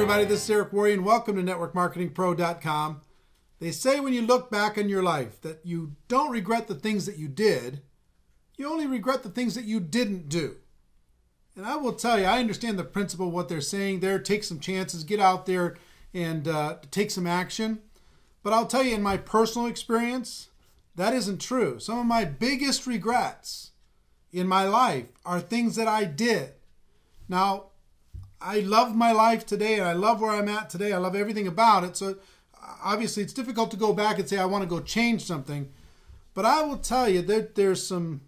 everybody, this is Eric Worre, and welcome to NetworkMarketingPro.com. They say when you look back on your life that you don't regret the things that you did, you only regret the things that you didn't do. And I will tell you, I understand the principle of what they're saying there. Take some chances, get out there and take some action. But I'll tell you, in my personal experience, that isn't true. Some of my biggest regrets in my life are things that I did. Now, I love my life today, and I love where I'm at today. I love everything about it. So obviously, it's difficult to go back and say, I want to go change something. But I will tell you that there's some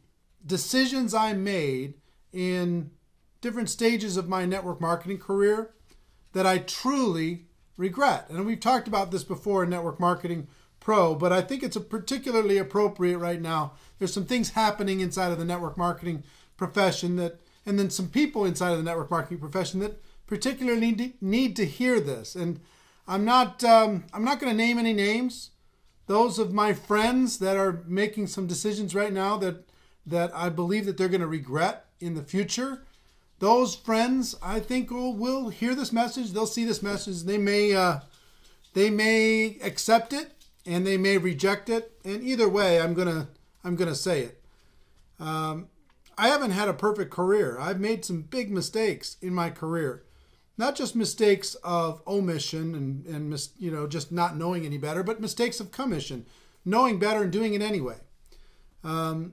decisions I made in different stages of my network marketing career that I truly regret. And we've talked about this before in Network Marketing Pro, but I think it's particularly appropriate right now. There's some things happening inside of the network marketing profession and then some people inside of the network marketing profession that particularly need to hear this. And I'm not going to name any names. Those of my friends that are making some decisions right now that I believe that they're going to regret in the future. Those friends, I think, will hear this message. They'll see this message. They may accept it and they may reject it. And either way, I'm gonna say it. I haven't had a perfect career. I've made some big mistakes in my career. Not just mistakes of omission and just not knowing any better, but mistakes of commission, knowing better and doing it anyway. And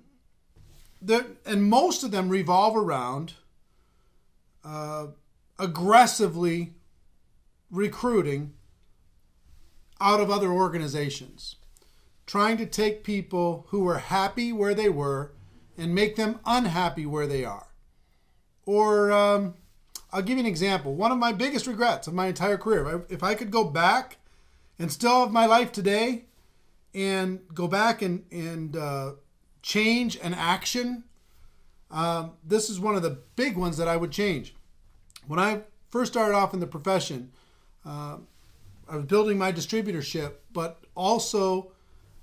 most of them revolve around aggressively recruiting out of other organizations, trying to take people who were happy where they were and make them unhappy where they are. Or I'll give you an example. One of my biggest regrets of my entire career, if I could go back and still have my life today and go back and change an action, this is one of the big ones that I would change. When I first started off in the profession, I was building my distributorship, but also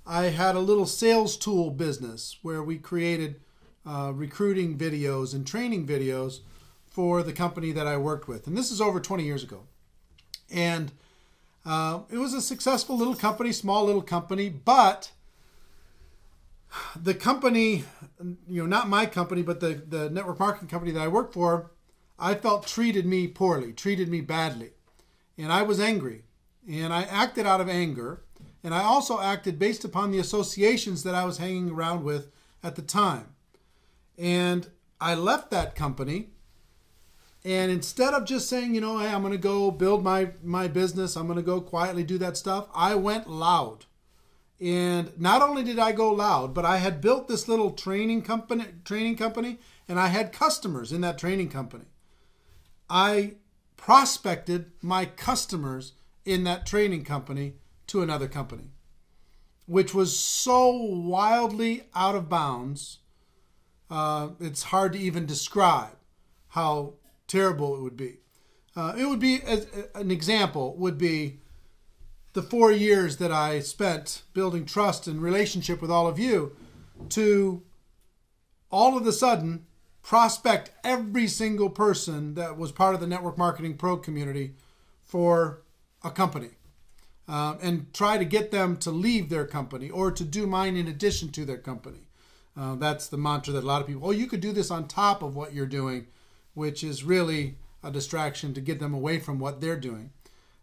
I had a little sales tool business where we created recruiting videos and training videos for the company that I worked with. And this is over 20 years ago. And it was a successful little company, small little company, but the company, not my company, but the network marketing company that I worked for, I felt treated me poorly, treated me badly. And I was angry. And I acted out of anger. And I also acted based upon the associations that I was hanging around with at the time. And I left that company. And instead of just saying, hey, I'm going to go build my business, I'm going to go quietly do that stuff, I went loud. And not only did I go loud, but I had built this little training company, and I had customers in that training company. I prospected my customers in that training company to another company, which was so wildly out of bounds. It's hard to even describe how terrible it would be. An example would be the 4 years that I spent building trust and relationship with all of you, to all of a sudden prospect every single person that was part of the Network Marketing Pro community for a company, and try to get them to leave their company or to do mine in addition to their company. That's the mantra that a lot of people, you could do this on top of what you're doing, which is really a distraction to get them away from what they're doing.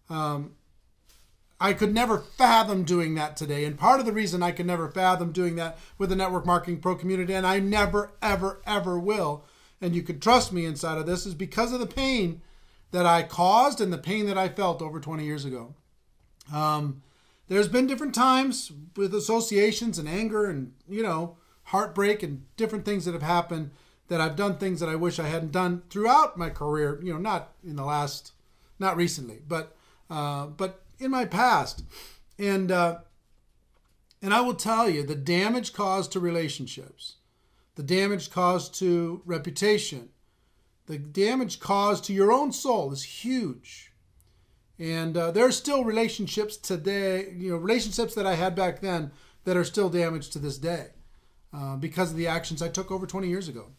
I could never fathom doing that today. And part of the reason I could never fathom doing that with the Network Marketing Pro community, and I never, ever, ever will, and you can trust me inside of this, is because of the pain that I caused and the pain that I felt over 20 years ago. There's been different times with associations and anger and, heartbreak and different things that have happened, that I've done things that I wish I hadn't done throughout my career, not recently, but in my past. And I will tell you, the damage caused to relationships, the damage caused to reputation, the damage caused to your own soul is huge. And there are still relationships today, relationships that I had back then that are still damaged to this day because of the actions I took over 20 years ago.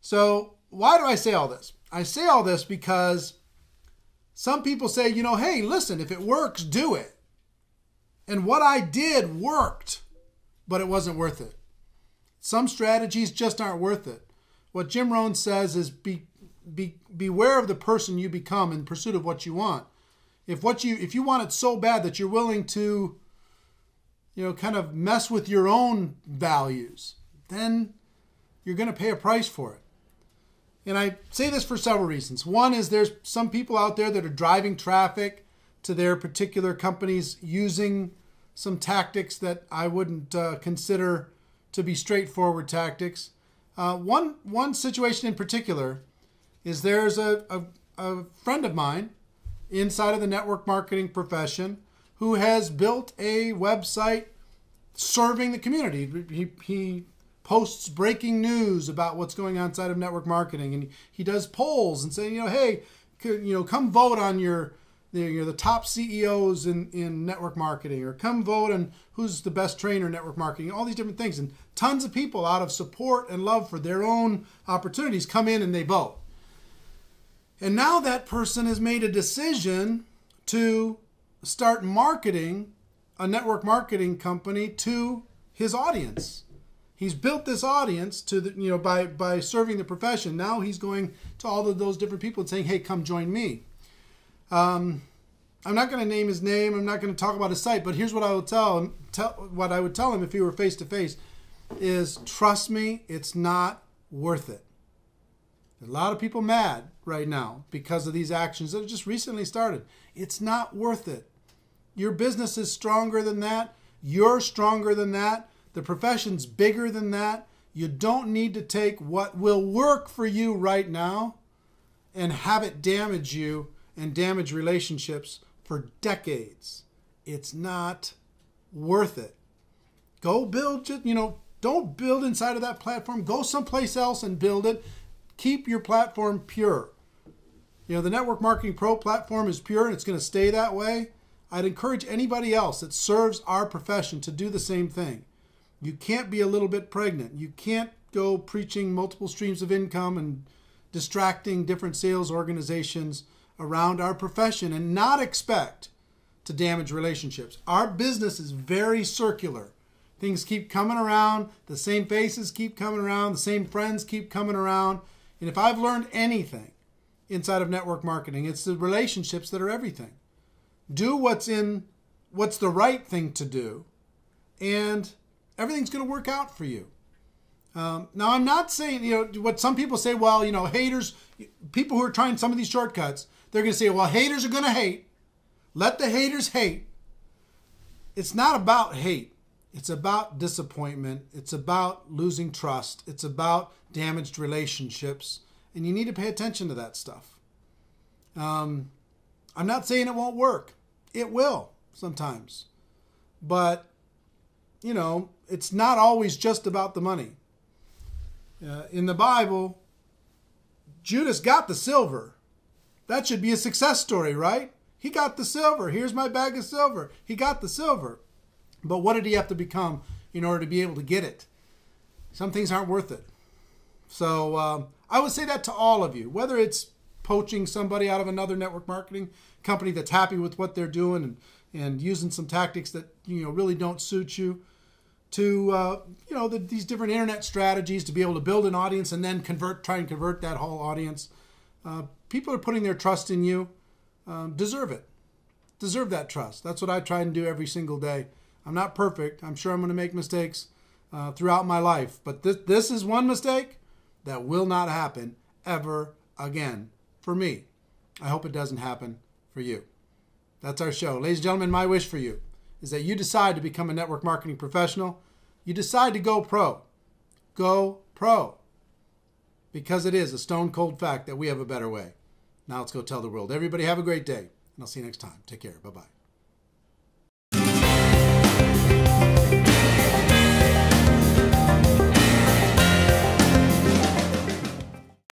So why do I say all this? I say all this because Some people say, hey, listen, if it works, do it. And what I did worked, but it wasn't worth it. Some strategies just aren't worth it. What Jim Rohn says is beware of the person you become in pursuit of what you want. If you want it so bad that you're willing to, kind of mess with your own values, then you're going to pay a price for it. And I say this for several reasons. One is there's some people out there that are driving traffic to their particular companies using some tactics that I wouldn't consider to be straightforward tactics. One situation in particular is there's a friend of mine inside of the network marketing profession who has built a website serving the community. He posts breaking news about what's going on inside of network marketing, and he does polls and saying, hey, come vote on the top CEOs in network marketing, or come vote on who's the best trainer in network marketing, all these different things. And tons of people out of support and love for their own opportunities come in and they vote. And now that person has made a decision to start marketing a network marketing company to his audience. He's built this audience to by serving the profession. Now he's going to all of those different people and saying, hey, come join me. I'm not going to name his name. I'm not going to talk about his site, but here's what I would tell him. What I would tell him if he were face to face is, trust me, it's not worth it. There's a lot of people mad right now because of these actions that have just recently started. It's not worth it. Your business is stronger than that. You're stronger than that. The profession's bigger than that. You don't need to take what will work for you right now and have it damage you and damage relationships for decades. It's not worth it. Go build, don't build inside of that platform. Go someplace else and build it. Keep your platform pure. The Network Marketing Pro platform is pure and it's going to stay that way. I'd encourage anybody else that serves our profession to do the same thing. You can't be a little bit pregnant. You can't go preaching multiple streams of income and distracting different sales organizations around our profession and not expect to damage relationships. Our business is very circular. Things keep coming around. The same faces keep coming around. The same friends keep coming around. And if I've learned anything inside of network marketing, it's the relationships that are everything. Do what's the right thing to do, and everything's going to work out for you. Now, I'm not saying, what some people say, well, haters, people who are trying some of these shortcuts, they're going to say, well, haters are going to hate. Let the haters hate. It's not about hate. It's about disappointment. It's about losing trust. It's about damaged relationships. And you need to pay attention to that stuff. I'm not saying it won't work. It will sometimes. But, it's not always just about the money. In the Bible, Judas got the silver. That should be a success story, right? He got the silver. Here's my bag of silver. He got the silver. But what did he have to become in order to be able to get it? Some things aren't worth it. So I would say that to all of you, whether it's poaching somebody out of another network marketing company that's happy with what they're doing and using some tactics that really don't suit you, to these different internet strategies to be able to build an audience and then try and convert that whole audience. People are putting their trust in you. Deserve it. Deserve that trust. That's what I try and do every single day. I'm not perfect. I'm sure I'm going to make mistakes throughout my life. But this is one mistake that will not happen ever again for me. I hope it doesn't happen for you. That's our show. Ladies and gentlemen, my wish for you is that you decide to become a network marketing professional. You decide to go pro. Go pro. Because it is a stone cold fact that we have a better way. Now let's go tell the world. Everybody have a great day. And I'll see you next time. Take care. Bye-bye.